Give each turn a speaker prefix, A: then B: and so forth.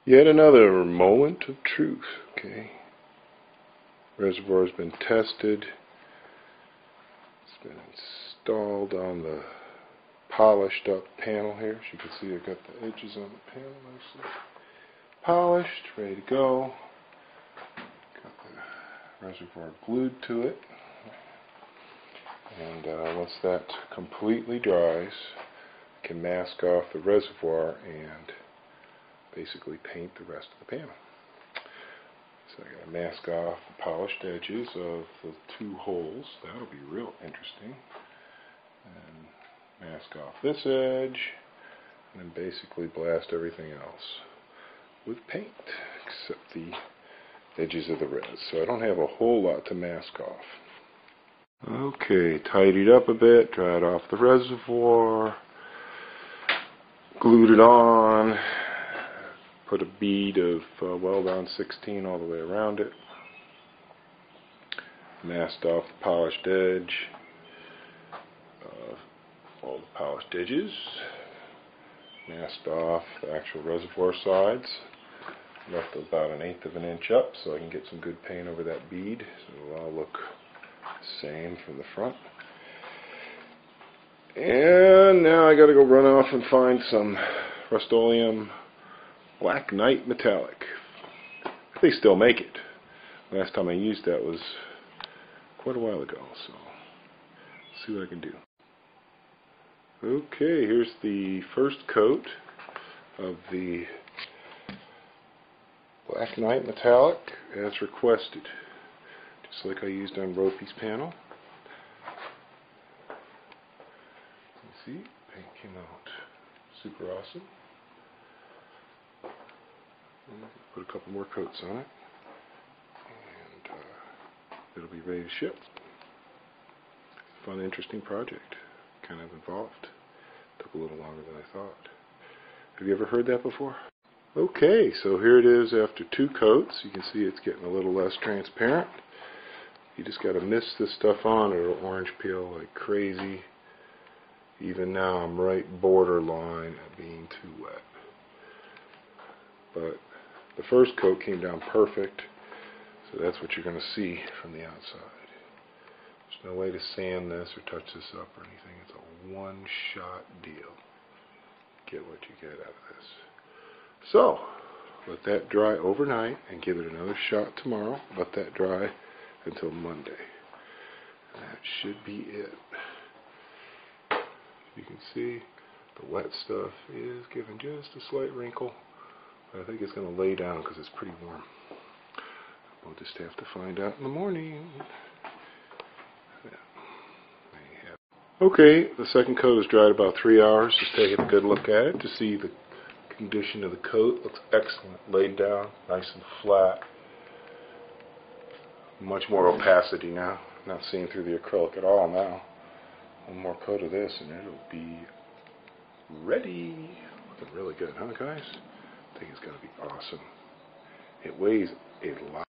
A: Yet another moment of truth. Okay. Reservoir has been tested. It's been installed on the polished up panel here. As you can see, I've got the edges on the panel nicely polished, ready to go. Got the reservoir glued to it. And once that completely dries, I can mask off the reservoir and basically paint the rest of the panel. So I got to mask off the polished edges of the two holes. That'll be real interesting. And mask off this edge, and then basically blast everything else with paint, except the edges of the res. So I don't have a whole lot to mask off. Okay, tidied up a bit, dried off the reservoir, glued it on, put a bead of Weld-On 16 all the way around it, masked off the polished edge, all the polished edges, masked off the actual reservoir sides, left about 1/8 of an inch up so I can get some good paint over that bead so it'll all look the same from the front. And now I gotta go run off and find some Rust-Oleum Black Knight Metallic. They still make it. Last time I used that was quite a while ago, so let's see what I can do. Okay, here's the first coat of the Black Knight Metallic as requested, just like I used on Ropey's panel. You see, paint came out super awesome. Put a couple more coats on it, and it'll be ready to ship. Fun, interesting project. Kind of involved. Took a little longer than I thought. Have you ever heard that before? Okay, so here it is after 2 coats. You can see it's getting a little less transparent. You just got to mist this stuff on or it'll orange peel like crazy. Even now I'm right borderline of being too wet. But the first coat came down perfect, so that's what you're going to see from the outside. There's no way to sand this or touch this up or anything. It's a one-shot deal. Get what you get out of this. So, let that dry overnight and give it another shot tomorrow. Let that dry until Monday. And that should be it. You can see the wet stuff is giving just a slight wrinkle. But I think it's going to lay down because it's pretty warm. We'll just have to find out in the morning. Okay, the second coat is dried about 3 hours. Just taking a good look at it to see the condition of the coat. Looks excellent. Laid down, nice and flat. Much more opacity now. Not seeing through the acrylic at all now. One more coat of this and it'll be ready. Looking really good, huh guys? I think it's going to be awesome. It weighs a lot.